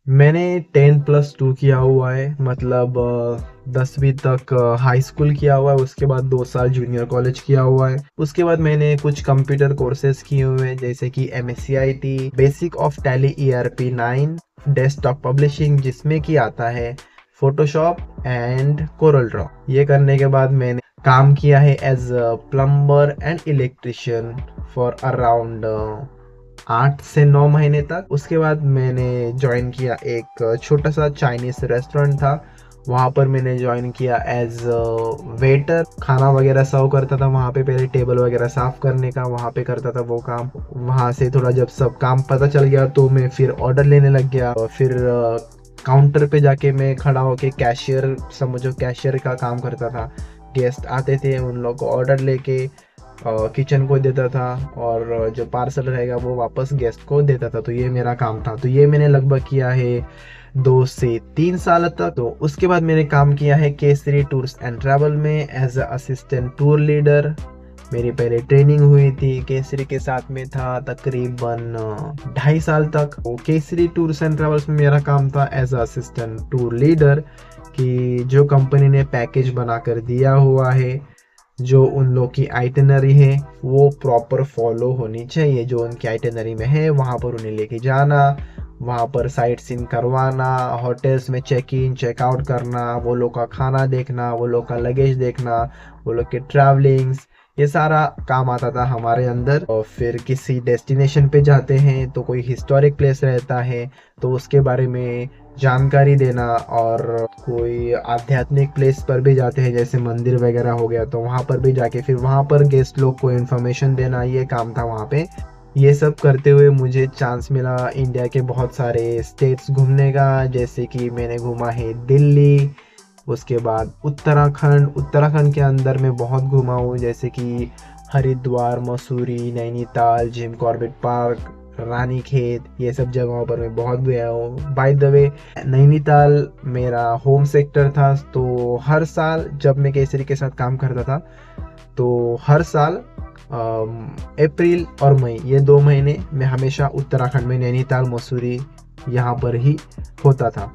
मैंने 10+2 किया हुआ है, मतलब 10वीं तक हाई स्कूल किया हुआ है। उसके बाद 2 साल जूनियर कॉलेज किया हुआ है। उसके बाद मैंने कुछ कंप्यूटर कोर्सेज किए हुए हैं, जैसे कि MSc IT, basic of tally ERP 9, desktop publishing, जिसमें कि आता है फोटोशॉप एंड कोरल ड्रॉ। ये करने के बाद मैंने काम किया है as a plumber and electrician for around 8 से 9 महीने तक। उसके बाद मैंने ज्वाइन किया एक छोटा सा चाइनीज रेस्टोरेंट था। वहाँ पर मैंने ज्वाइन किया एज वेटर, खाना वगैरह सर्व करता था वहाँ पे। पहले टेबल वगैरह साफ करने का वहाँ पे करता था वो काम। वहाँ से थोड़ा जब सब काम पता चल गया तो मैं फिर ऑर्डर लेने लग गया। और फिर काउंटर पे जाके मैं खड़ा होके कैशियर, समझो कैशियर का काम करता था। गेस्ट आते थे, उन लोग को ऑर्डर लेके किचन को देता था, और जो पार्सल रहेगा वो वापस गेस्ट को देता था। तो ये मेरा काम था। तो ये मैंने लगभग किया है 2 से 3 साल तक। तो उसके बाद मैंने काम किया है केसरी टूर्स एंड ट्रैवल में as a assistant tour leader. मेरी पहले ट्रेनिंग हुई थी केसरी के साथ में, था तकरीबन 2.5 साल तक। तो केसरी टूर्स एंड ट्रैवल्स में मेरा काम था as a assistant tour leader, कि जो कंपनी ने पैकेज बनाकर दिया हुआ है, जो उन लोग की आइटनरी है वो प्रॉपर फॉलो होनी चाहिए। जो उनकी आइटनरी में है वहाँ पर उन्हें लेके जाना, वहाँ पर साइट सीन करवाना, होटल्स में चेक इन चेकआउट करना, वो लोग का खाना देखना, वो लोग का लगेज देखना, वो लोग के ट्रैवलिंग्स, ये सारा काम आता था हमारे अंदर। और फिर किसी डेस्टिनेशन पे जाते हैं तो कोई हिस्टोरिक प्लेस रहता है तो उसके बारे में जानकारी देना। और कोई आध्यात्मिक प्लेस पर भी जाते हैं, जैसे मंदिर वगैरह हो गया, तो वहाँ पर भी जाके फिर वहाँ पर गेस्ट लोग को इन्फॉर्मेशन देना, ये काम था वहाँ पे। ये सब करते हुए मुझे चांस मिला इंडिया के बहुत सारे स्टेट्स घूमने का। जैसे कि मैंने घूमा है दिल्ली, उसके बाद उत्तराखंड। उत्तराखंड के अंदर मैं बहुत घूमा हूँ, जैसे कि Haridwar, Mussoorie, Nainital, Jim Corbett park, Ranikhet, ये सब जगहों पर मैं बहुत गया हूँ। बाय द वे, नैनीताल मेरा होम सेक्टर था। तो हर साल जब मैं केसरी के साथ काम करता था तो हर साल अप्रैल और मई, ये 2 महीने मैं हमेशा उत्तराखंड में नैनीताल, मसूरी, यहाँ पर ही होता था।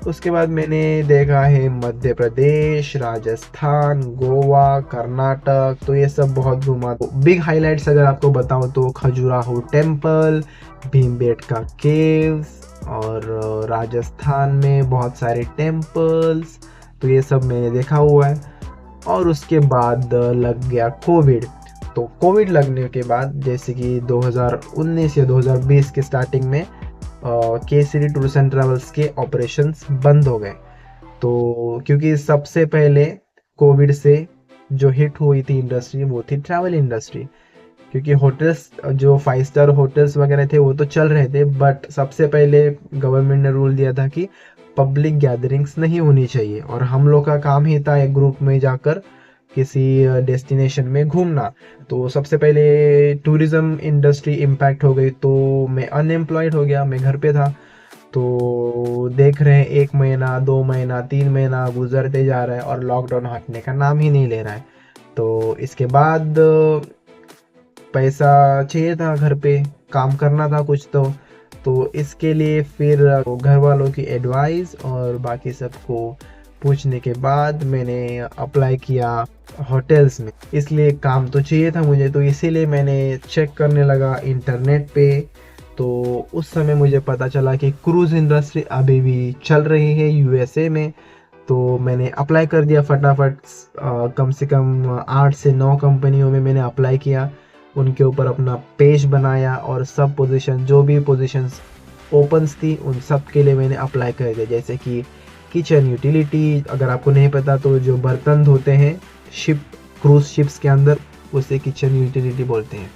उसके बाद मैंने देखा है मध्य प्रदेश, राजस्थान, गोवा, कर्नाटक, तो ये सब बहुत घूमा। तो बिग हाइलाइट्स अगर आपको बताऊं तो खजुराहो टेम्पल, भीमबेटका केव्स, और राजस्थान में बहुत सारे टेम्पल्स, तो ये सब मैंने देखा हुआ है। और उसके बाद लग गया कोविड। तो कोविड लगने के बाद, जैसे कि 2019 या 2020 के स्टार्टिंग में केसरी टूर्स एंड ट्रैवल्स के ऑपरेशंस बंद हो गए। तो क्योंकि सबसे पहले कोविड से जो हिट हुई थी इंडस्ट्री, वो थी ट्रैवल इंडस्ट्री। क्योंकि होटल्स, जो 5 स्टार होटल्स वगैरह थे वो तो चल रहे थे, बट सबसे पहले गवर्नमेंट ने रूल दिया था कि पब्लिक गैदरिंग्स नहीं होनी चाहिए। और हम लोग का काम ही था एक ग्रुप में जाकर किसी डेस्टिनेशन में घूमना। तो सबसे पहले टूरिज्म इंडस्ट्री इम्पैक्ट हो गई, तो मैं अनएम्प्लॉयड हो गया, मैं घर पे था। तो देख रहे हैं 1 महीना, 2 महीना, 3 महीना गुजरते जा रहा है और लॉकडाउन हटने का नाम ही नहीं ले रहा है। तो इसके बाद पैसा चाहिए था, घर पे काम करना था कुछ। तो इसके लिए फिर घर वालों की एडवाइस और बाकी सबको पूछने के बाद मैंने अप्लाई किया होटल्स में। इसलिए काम तो चाहिए था मुझे, तो इसीलिए मैंने चेक करने लगा इंटरनेट पे। तो उस समय मुझे पता चला कि क्रूज़ इंडस्ट्री अभी भी चल रही है यूएसए में। तो मैंने अप्लाई कर दिया फटाफट। कम से कम 8 से 9 कंपनियों में मैंने अप्लाई किया, उनके ऊपर अपना पेज बनाया, और सब पोजीशन, जो भी पोजीशंस ओपन्स थी उन सब के लिए मैंने अप्लाई कर दिया। जैसे कि किचन यूटिलिटी, अगर आपको नहीं पता तो जो बर्तन धोते हैं शिप, क्रूज शिप्स के अंदर, उसे किचन यूटिलिटी बोलते हैं।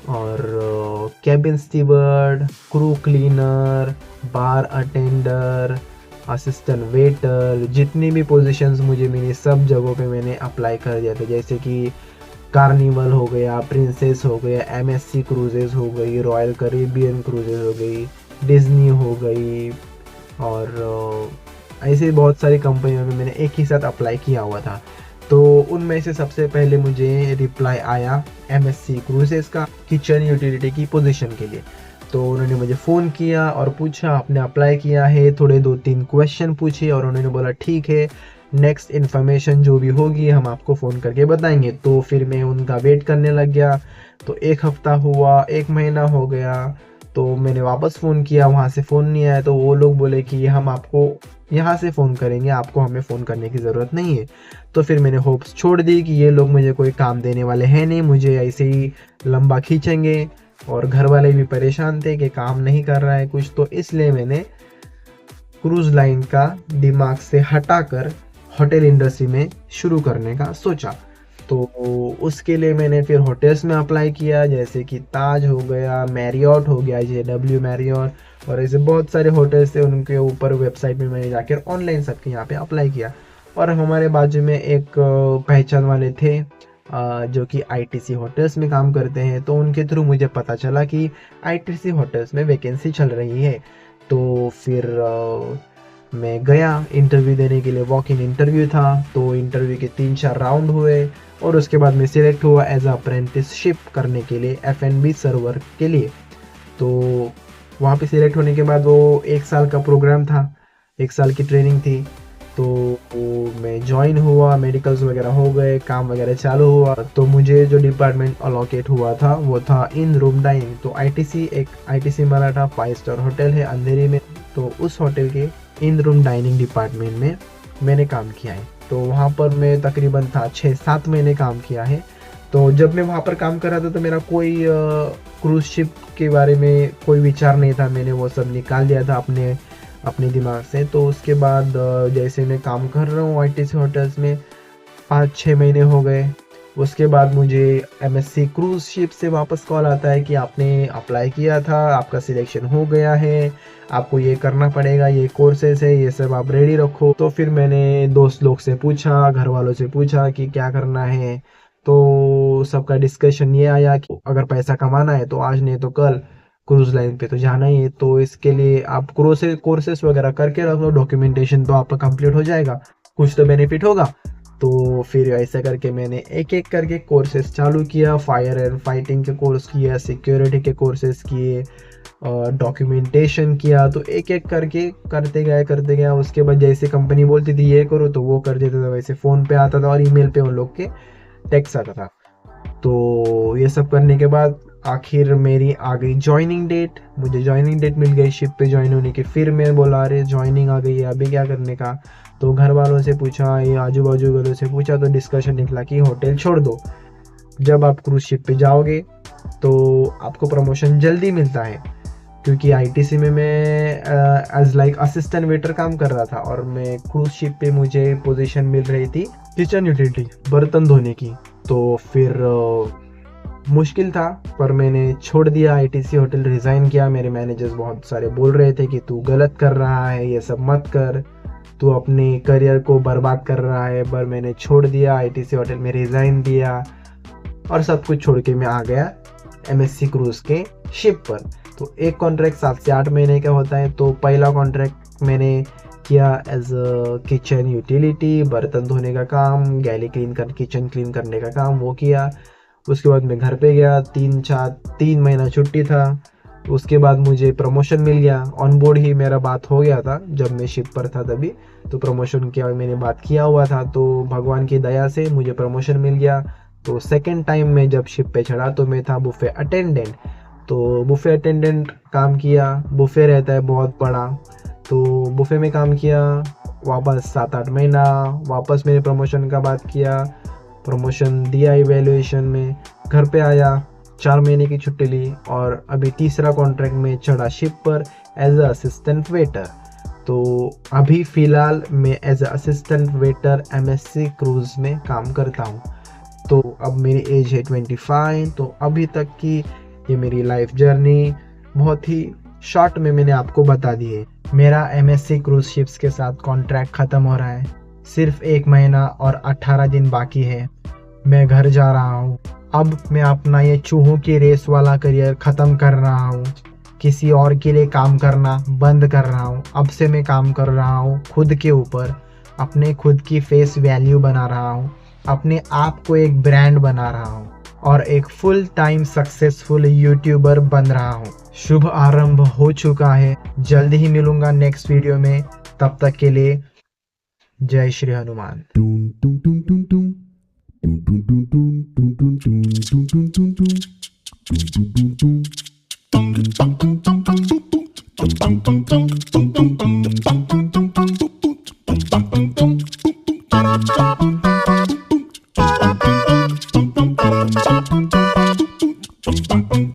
और कैबिन स्टीवर्ड, क्रू क्लीनर, बार अटेंडर, असिस्टेंट वेटर, जितनी भी पोजीशंस मुझे मिली सब जगहों पे मैंने अप्लाई कर दिया था। जैसे कि कार्निवल हो गया, प्रिंसेस हो गया, MSC क्रूजेस हो गई, रॉयल करेबियन क्रूजेस हो गई, डिज्नी हो गई, और ऐसे बहुत सारी कंपनियों में मैंने एक ही साथ अप्लाई किया हुआ था। तो उनमें से सबसे पहले मुझे रिप्लाई आया MSC क्रूजेस का, किचन यूटिलिटी की पोजीशन के लिए। तो उन्होंने मुझे फ़ोन किया और पूछा आपने अप्लाई किया है, थोड़े 2-3 क्वेश्चन पूछे और उन्होंने बोला ठीक है, नेक्स्ट इन्फॉर्मेशन जो भी होगी हम आपको फ़ोन करके बताएँगे। तो फिर मैं उनका वेट करने लग गया। तो 1 हफ़्ता हुआ, 1 महीना हो गया, तो मैंने वापस फ़ोन किया, वहाँ से फ़ोन नहीं आया। तो वो लोग बोले कि हम आपको यहाँ से फ़ोन करेंगे, आपको हमें फ़ोन करने की ज़रूरत नहीं है। तो फिर मैंने होप्स छोड़ दी कि ये लोग मुझे कोई काम देने वाले हैं नहीं, मुझे ऐसे ही लंबा खींचेंगे और घर वाले भी परेशान थे कि काम नहीं कर रहा है कुछ। तो इसलिए मैंने क्रूज़ लाइन का दिमाग से हटाकर होटल इंडस्ट्री में शुरू करने का सोचा। तो उसके लिए मैंने फिर होटल्स में अप्लाई किया, जैसे कि ताज हो गया, मैरियट हो गया, JW मैरियट और ऐसे बहुत सारे होटल्स थे, उनके ऊपर वेबसाइट में मैंने जाकर ऑनलाइन सबके यहाँ पे अप्लाई किया। और हमारे बाजू में एक पहचान वाले थे जो कि ITC होटल्स में काम करते हैं, तो उनके थ्रू मुझे पता चला कि ITC होटल्स में वैकेंसी चल रही है। तो फिर मैं गया इंटरव्यू देने के लिए, वॉक इन इंटरव्यू था। तो इंटरव्यू के 3-4 राउंड हुए और उसके बाद मैं सिलेक्ट हुआ एज अप्रेंटिसशिप करने के लिए F&B सर्वर के लिए। तो वहाँ पे सिलेक्ट होने के बाद वो 1 साल का प्रोग्राम था, 1 साल की ट्रेनिंग थी। तो मैं ज्वाइन हुआ, मेडिकल्स वगैरह हो गए, काम वगैरह चालू हुआ। तो मुझे जो डिपार्टमेंट अलोकेट हुआ था वो था इन रूम डाइनिंग। तो ITC मराठा 5 स्टार होटल है अंधेरी में, तो उस होटल के इन रूम डाइनिंग डिपार्टमेंट में मैंने काम किया है। तो वहाँ पर मैं तकरीबन था 6-7 महीने काम किया है। तो जब मैं वहाँ पर काम कर रहा था तो मेरा कोई क्रूज़ शिप के बारे में कोई विचार नहीं था, मैंने वो सब निकाल दिया था अपने दिमाग से। तो उसके बाद जैसे मैं काम कर रहा हूँ ITC होटल्स में 5-6 महीने हो गए। उसके बाद मुझे MSC क्रूज़ शिप से वापस कॉल आता है कि आपने अप्लाई किया था, आपका सिलेक्शन हो गया है, आपको ये करना पड़ेगा, ये कोर्सेज है, ये सब आप रेडी रखो। तो फिर मैंने दोस्त लोग से पूछा, घर वालों से पूछा कि क्या करना है। तो सबका डिस्कशन ये आया कि अगर पैसा कमाना है तो आज नहीं तो कल क्रूज़ लाइन पे तो जाना ही है। तो इसके लिए आप कोर्सेस वगैरह करके रखो, डॉक्यूमेंटेशन तो आपका कंप्लीट हो जाएगा, कुछ तो बेनिफिट होगा। तो फिर ऐसे करके मैंने एक-एक करके कोर्सेस चालू किया, फायर एंड फाइटिंग के कोर्स किया, सिक्योरिटी के कोर्सेस किए, डॉक्यूमेंटेशन किया। तो एक-एक करके करते गया। उसके बाद जैसे कंपनी बोलती थी ये करो तो वो कर देता था, वैसे फ़ोन पे आता था और ईमेल पे उन लोग के टेक्स्ट आता था। तो ये सब करने के बाद आखिर मेरी आ गई जॉइनिंग डेट, मुझे जॉइनिंग डेट मिल गई शिप पे ज्वाइन होने की। फिर मैं बोला अरे जॉइनिंग आ गई है, अभी क्या करने का। तो घर वालों से पूछा, ये आजू बाजू वालों से पूछा, तो डिस्कशन निकला कि होटल छोड़ दो, जब आप क्रूज शिप पे जाओगे तो आपको प्रमोशन जल्दी मिलता है। क्योंकि ITC में मैं एज लाइक असिस्टेंट वेटर काम कर रहा था और मैं क्रूज शिप पे मुझे पोजीशन मिल रही थी किचन यूटिलिटी, बर्तन धोने की। तो फिर मुश्किल था पर मैंने छोड़ दिया, ITC होटल रिज़ाइन किया। मेरे मैनेजर्स बहुत सारे बोल रहे थे कि तू गलत कर रहा है, ये सब मत कर, तू अपने करियर को बर्बाद कर रहा है। पर मैंने छोड़ दिया, ITC होटल में रिज़ाइन दिया और सब कुछ छोड़ के मैं आ गया MSC क्रूज़ के शिप पर। तो एक कॉन्ट्रैक्ट 7 से 8 महीने का होता है। तो पहला कॉन्ट्रैक्ट मैंने किया एज किचन यूटिलिटी, बर्तन धोने का काम, गैली किचन क्लीन करने का काम, वो किया। उसके बाद मैं घर पे गया, 3 महीना छुट्टी था। उसके बाद मुझे प्रमोशन मिल गया, ऑन बोर्ड ही मेरा बात हो गया था जब मैं शिप पर था तभी। तो प्रमोशन की मैंने बात किया हुआ था, तो भगवान की दया से मुझे प्रमोशन मिल गया। तो सेकेंड टाइम मैं जब शिप पे चढ़ा तो मैं था बुफे अटेंडेंट। तो बुफे अटेंडेंट काम किया, बुफे रहता है बहुत बड़ा, तो बुफे में काम किया। वापस 7-8 महीना, वापस मैंने प्रमोशन का बात किया, प्रमोशन दिया इवैल्यूएशन में, घर पे आया, 4 महीने की छुट्टी ली और अभी तीसरा कॉन्ट्रैक्ट में चढ़ा शिप पर एज अ असिस्टेंट वेटर। तो अभी फ़िलहाल मैं as a assistant waiter MSC cruise में काम करता हूँ। तो अब मेरी एज है 25। तो अभी तक की ये मेरी लाइफ जर्नी बहुत ही शॉर्ट में मैंने आपको बता दी है। मेरा MSC क्रूज़ शिप्स के साथ कॉन्ट्रैक्ट ख़त्म हो रहा है, सिर्फ 1 महीना और 18 दिन बाकी है। मैं घर जा रहा हूँ। अब मैं अपना ये चूहों की रेस वाला करियर ख़त्म कर रहा हूँ, किसी और के लिए काम करना बंद कर रहा हूँ। अब से मैं काम कर रहा हूँ खुद के ऊपर, अपने खुद की फेस वैल्यू बना रहा हूँ, अपने आप को एक ब्रांड बना रहा हूँ। और एक फुल टाइम सक्सेसफुल यूट्यूबर बन रहा हूँ। शुभ आरंभ हो चुका है। जल्द ही मिलूंगा नेक्स्ट वीडियो में। तब तक के लिए जय श्री हनुमान।